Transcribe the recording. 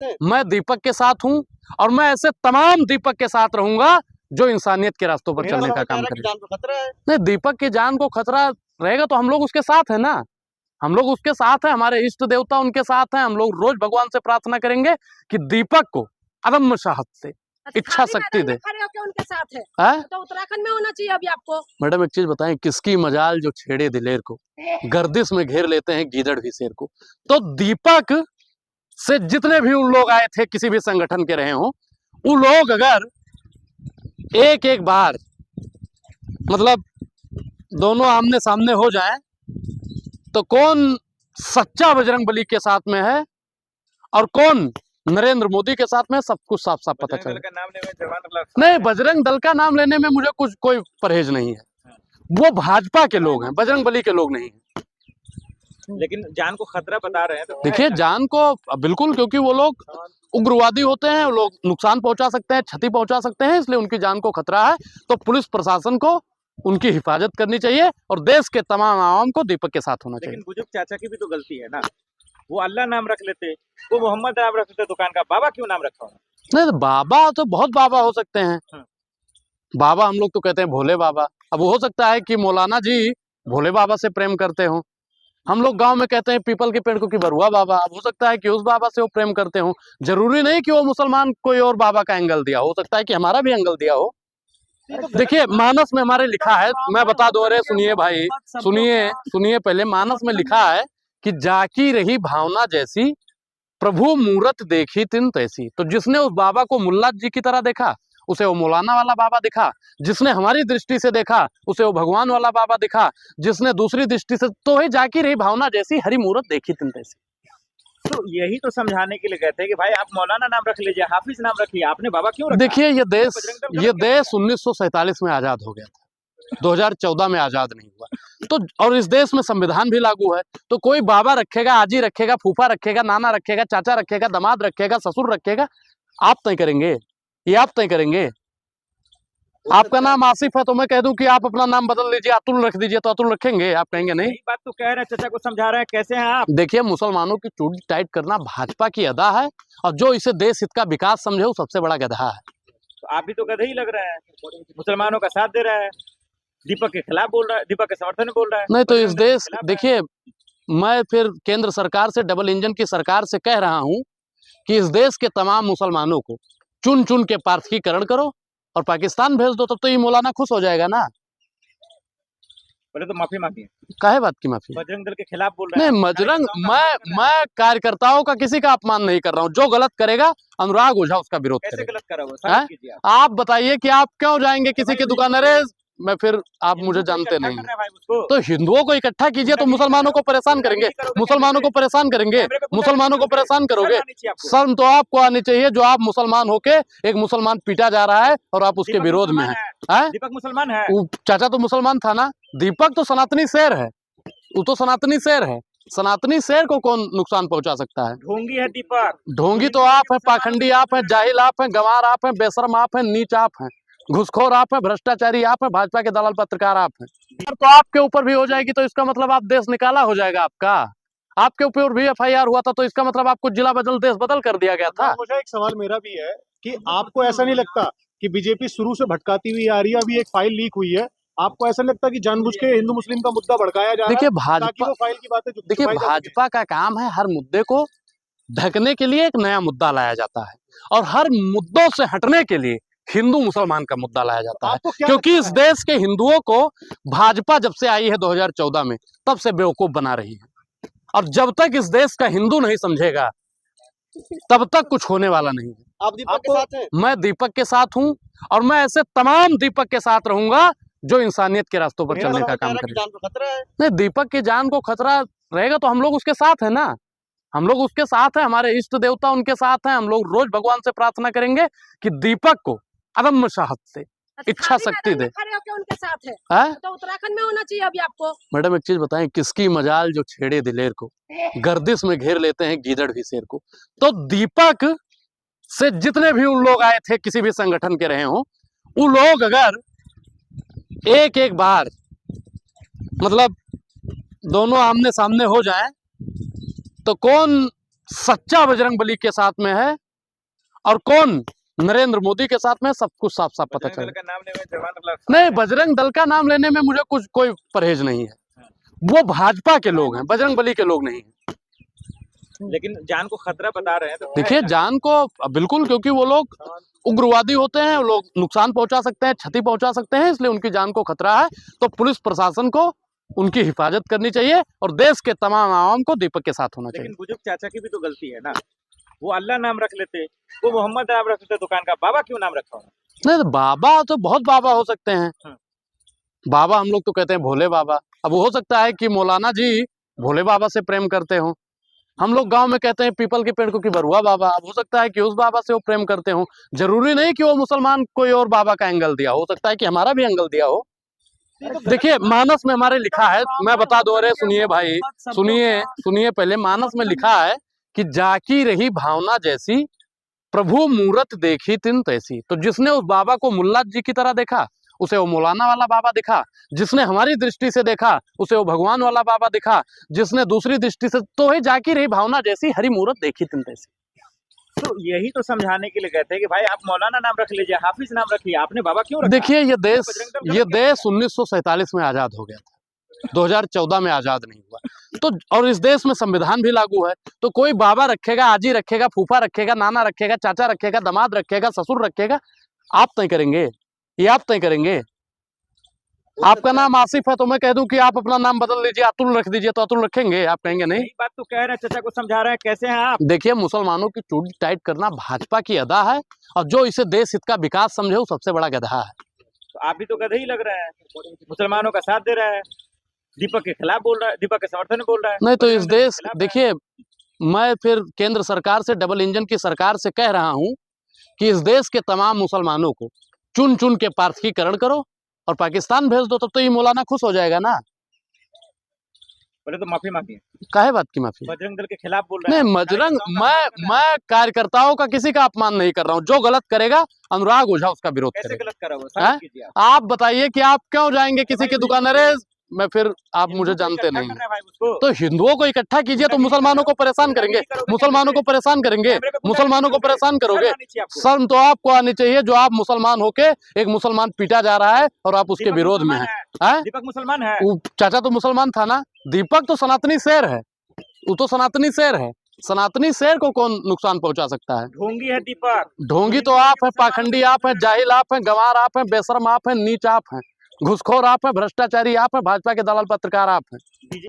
मैं दीपक के साथ हूँ और मैं ऐसे तमाम दीपक के साथ रहूंगा जो इंसानियत के रास्तों पर चलने का काम करे। जान को खतरा है। नहीं, दीपक की जान को खतरा रहेगा तो हम लोग उसके साथ है ना, हम लोग उसके साथ हैं, हमारे इष्ट देवता उनके साथ हैं। हम लोग रोज भगवान से प्रार्थना करेंगे कि दीपक को अदम्य साहस से इच्छा शक्ति दे। खड़े होकर उनके साथ है तो उत्तराखंड में होना चाहिए अभी आपको। मैडम एक चीज बताएं, किसकी मजाल जो छेड़े दिलेर को, गर्दिश में घेर लेते हैं गीदड़ भी शेर को। तो दीपक से जितने भी उन लोग आए थे किसी भी संगठन के रहे हों, उन लोग अगर एक एक बार मतलब दोनों आमने सामने हो जाएं तो कौन सच्चा बजरंगबली के साथ में है और कौन नरेंद्र मोदी के साथ में, सब कुछ साफ साफ पता चलेगा। नहीं, बजरंग दल का नाम लेने में मुझे कुछ कोई परहेज नहीं है। वो भाजपा के लोग हैं, बजरंगबली के लोग नहीं हैं। लेकिन जान को खतरा बता रहे हैं तो देखिए जान को बिल्कुल, क्योंकि वो लोग उग्रवादी होते हैं, वो लोग नुकसान पहुंचा सकते हैं, क्षति पहुंचा सकते हैं, इसलिए उनकी जान को खतरा है। तो पुलिस प्रशासन को उनकी हिफाजत करनी चाहिए और देश के तमाम आवाम को दीपक के साथ होना चाहिए। लेकिन बुजुर्ग चाचा की भी तो गलती है ना, वो अल्लाह नाम रख लेते, वो मोहम्मद नाम रख लेते, दुकान का बाबा क्यों नाम रखा? नहीं, बाबा तो बहुत बाबा हो सकते हैं। बाबा हम लोग तो कहते हैं भोले बाबा। अब हो सकता है कि मौलाना जी भोले बाबा से प्रेम करते हो, हम लोग गांव में कहते हैं पीपल के पेड़ को कि बरुआ बाबा। अब हो सकता है कि उस बाबा से वो प्रेम करते हो, जरूरी नहीं कि वो मुसलमान कोई और बाबा का एंगल दिया, हो सकता है कि हमारा भी एंगल दिया हो। देखिए मानस में हमारे लिखा है, मैं बता दूं, अरे सुनिए भाई, सुनिए पहले, मानस में लिखा है कि जाकी रही भावना जैसी, प्रभु मूरत देखी तिन तैसी। तो जिसने उस बाबा को मुल्ला जी की तरह देखा उसे वो मौलाना वाला बाबा दिखा, जिसने हमारी दृष्टि से देखा उसे वो भगवान वाला बाबा दिखा, जिसने दूसरी दृष्टि से, तो ही जाकी रही भावना जैसी, हरी मूरत देखी तिन तैसी। तो यही तो समझाने के लिए कहते हैं कि भाई आप मौलाना नाम रख लीजिए, हाफिज नाम रखिए, आपने बाबा क्यों रखा? देखिए ये देश 1947 में आजाद हो गया था, 2014 में आजाद नहीं हुआ। तो और इस देश में संविधान भी लागू है, तो कोई बाबा रखेगा, आजी रखेगा, फूफा रखेगा, नाना रखेगा, चाचा रखेगा, दामाद रखेगा, ससुर रखेगा, आप तय करेंगे, ये आप तय करेंगे। आपका नाम आसिफ है तो मैं कह दूं कि आप अपना नाम बदल लीजिए, अतुल रख दीजिए, तो अतुल रखेंगे? आप कहेंगे नहीं। बात तो कह रहे हैं, चाचा को समझा रहे हैं, कैसे हैं आप? देखिए मुसलमानों की चूड़ी टाइट करना भाजपा की अदा है, और जो इसे देश हित का विकास समझे वो सबसे बड़ा गधा है। तो आप भी तो गधे ही लग रहे हैं, मुसलमानों का साथ दे रहे हैं, दीपक के खिलाफ बोल रहा है, दीपक के समर्थन में बोल रहा है। नहीं तो इस देश, देखिए मैं फिर केंद्र सरकार से, डबल इंजन की सरकार से कह रहा हूं कि इस देश के तमाम मुसलमानों को चुन चुन के पारखीकरण करो और पाकिस्तान भेज दो, तब तो ये मौलाना खुश हो जाएगा ना। बोले तो माफी मांगी, काहे बात की माफी? बजरंग दल के खिलाफ बोल रहे हैं। नहीं बजरंग, मैं कार्यकर्ताओं का किसी का अपमान नहीं कर रहा हूँ। जो गलत करेगा अनुराग ओझा उसका विरोध करेगा। कैसे गलत करा वो? आप बताइए कि आप क्यों जाएंगे किसी की दुकान? अरे मैं फिर, आप मुझे जानते नहीं, तो हिंदुओं को इकट्ठा कीजिए तो मुसलमानों को परेशान करेंगे, मुसलमानों को परेशान करेंगे, मुसलमानों को परेशान करोगे। शर्म तो आपको आनी चाहिए, जो आप मुसलमान होके एक मुसलमान पीटा जा रहा है और आप उसके विरोध में हैं। दीपक मुसलमान है, चाचा तो मुसलमान था ना। दीपक तो सनातनी शेर है, वो तो सनातनी शेर है। सनातनी शेर को कौन नुकसान पहुंचा सकता है? ढोंगी है दीपक। ढोंगी तो आप है, पाखंडी आप है, जाहिल आप है, गंवार आप है, बेशर्म आप है, नीच आप है, घुसखोर आप है, भ्रष्टाचारी आप है, भाजपा के दलाल पत्रकार आप हैं। तो आपके ऊपर भी हो जाएगी तो इसका मतलब आप देश निकाला हो जाएगा आपका। आपके ऊपर भी FIR हुआ था तो इसका मतलब आपको जिला बदल, देश बदल कर दिया गया था। मुझे एक सवाल मेरा भी है कि आपको ऐसा नहीं लगता कि बीजेपी शुरू से भटकाती हुई आ रही है? अभी एक फाइल लीक हुई है, आपको ऐसा नहीं लगता कि जानबूझ के हिंदू मुस्लिम का मुद्दा भड़काया जा रहा है? देखिए भाजपा, फाइल की बात है, देखिए भाजपा का काम है हर मुद्दे को ढकने के लिए एक नया मुद्दा लाया जाता है, और हर मुद्दों से हटने के लिए हिंदू मुसलमान का मुद्दा लाया जाता है। क्योंकि इस देश के हिंदुओं को भाजपा जब से आई है 2014 में, तब से बेवकूफ बना रही है, और जब तक इस देश का हिंदू नहीं समझेगा तब तक कुछ होने वाला नहीं है। आप दीपक के साथ हैं? मैं दीपक के साथ हूं और मैं ऐसे तमाम दीपक के साथ रहूंगा जो इंसानियत के रास्तों पर चलने का काम करे। जान को खतरा है। नहीं, दीपक की जान को खतरा रहेगा तो हम लोग उसके साथ है ना, हम लोग उसके साथ हैं, हमारे इष्ट देवता उनके साथ हैं। हम लोग रोज भगवान से प्रार्थना करेंगे कि दीपक को अदम्य साहस से इच्छा शक्ति दे। खड़े होकर उनके साथ है तो उत्तराखंड में होना चाहिए अभी आपको। मैडम एक चीज बताएं, किसकी मजाल जो छेड़े दिलेर को, गर्दिश में घेर लेते हैं गीदड़ भी शेर को। तो दीपक से जितने भी उन लोग आए थे किसी भी संगठन के रहे हों, उन लोग अगर एक एक बार मतलब दोनों आमने सामने हो जाएं तो कौन सच्चा बजरंग बली के साथ में है और कौन नरेंद्र मोदी के साथ में, सब कुछ साफ साफ पता बजरंग दल चला। का नाम लेने में जुर्माना नहीं, बजरंग दल का नाम लेने में मुझे कुछ कोई परहेज नहीं है। वो भाजपा के लोग हैं, बजरंग बली के लोग नहीं हैं। लेकिन जान को खतरा बता रहे हैं तो देखिए, जान को बिल्कुल, क्योंकि वो लोग उग्रवादी होते हैं, वो लोग नुकसान पहुंचा सकते हैं, क्षति पहुंचा सकते हैं, इसलिए उनकी जान को खतरा है। तो पुलिस प्रशासन को उनकी हिफाजत करनी चाहिए और देश के तमाम आवाम को दीपक के साथ होना चाहिए। लेकिन बुजुर्ग चाचा की भी तो गलती है ना, वो अल्लाह नाम रख लेते, वो मोहम्मद नाम रख लेते दुकान का, बाबा क्यों नाम रखा होना? नहीं, तो बाबा तो बहुत बाबा हो सकते हैं। बाबा हम लोग तो कहते हैं भोले बाबा। अब हो सकता है कि मौलाना जी भोले बाबा से प्रेम करते हो। हम लोग गांव में कहते हैं पीपल के पेड़ को कि बरुआ बाबा। अब हो सकता है कि उस बाबा से वो प्रेम करते हो। जरूरी नहीं कि वो मुसलमान कोई और बाबा का एंगल दिया हो सकता है कि हमारा भी एंगल दिया हो। देखिए, मानस में हमारे लिखा है, मैं बता दूं, अरे सुनिए भाई, सुनिए पहले, मानस में लिखा है कि जाकी रही भावना जैसी, प्रभु मूरत देखी तिन तैसी। तो जिसने उस बाबा को मुल्ला जी की तरह देखा, उसे वो मौलाना वाला बाबा दिखा। जिसने हमारी दृष्टि से देखा, उसे वो भगवान वाला बाबा दिखा। जिसने दूसरी दृष्टि से, तो वही जाकी रही भावना जैसी, हरी मूरत देखी तिन तैसी। तो यही तो समझाने के लिए कहते हैं कि भाई आप मौलाना नाम रख लीजिए, हाफिज नाम रखिए, आपने बाबा क्यों रखा? देखिए, ये देश 1947 में आजाद हो गया था, 2014 में आजाद नहीं हुआ। तो और इस देश में संविधान भी लागू है। तो कोई बाबा रखेगा, आजी रखेगा, फूफा रखेगा, नाना रखेगा, चाचा रखेगा, दामाद रखेगा, ससुर रखेगा, आप तय करेंगे, ये आप तय करेंगे। आपका नाम आसिफ है तो मैं कह दूं कि आप अपना नाम बदल लीजिए, अतुल रख दीजिए, तो अतुल रखेंगे? आप कहेंगे नहीं। यही बात तो कह रहे हैं, चाचा को समझा रहे हैं, कैसे हैं आप? देखिए, मुसलमानों की चूड़ी टाइट करना भाजपा की अदा है और जो इसे देश हित का विकास समझे वो सबसे बड़ा गधा है। तो आप भी तो गधे ही लग रहे हैं, मुसलमानों का साथ दे रहे हैं, दीपक के खिलाफ बोल रहा है, दीपक के समर्थन में बोल रहा है। नहीं तो इस देश, देखिए, मैं फिर केंद्र सरकार से, डबल इंजन की सरकार से कह रहा हूं कि इस देश के तमाम मुसलमानों को चुन चुन के पारथीकरण करो और पाकिस्तान भेज दो, तब तो ये मौलाना खुश हो जाएगा ना। बोले तो माफी मांगी, काहे बात की माफी? बजरंग दल के खिलाफ बोल रहे नहीं, हैं। बजरंग, मैं कार्यकर्ताओं का किसी का अपमान नहीं कर रहा हूँ। जो गलत करेगा, अनुराग ओझा उसका विरोध कैसे करेगा। गलत करा वो, साबित कीजिए आप। आप बताइए कि आप क्यों जाएंगे किसी की दुकान? अरे मैं फिर, आप मुझे जानते नहीं, तो हिंदुओं को इकट्ठा कीजिए, तो मुसलमानों को परेशान करेंगे, मुसलमानों को परेशान करेंगे, मुसलमानों को परेशान करोगे। शर्म तो आपको आनी चाहिए, जो आप मुसलमान होके एक मुसलमान पीटा जा रहा है और आप उसके विरोध में हैं। दीपक मुसलमान है, चाचा तो मुसलमान था ना। दीपक तो सनातनी शेर है, वो तो सनातनी शेर है। सनातनी शेर को कौन नुकसान पहुंचा सकता है? ढोंगी है दीपक। ढोंगी तो आप है, पाखंडी आप है, जाहिल आप है, गंवार आप है, बेशर्म आप है, नीच आप है, घुसखोर आप है, भ्रष्टाचारी आप है, भाजपा के दलाल पत्रकार आप हैं।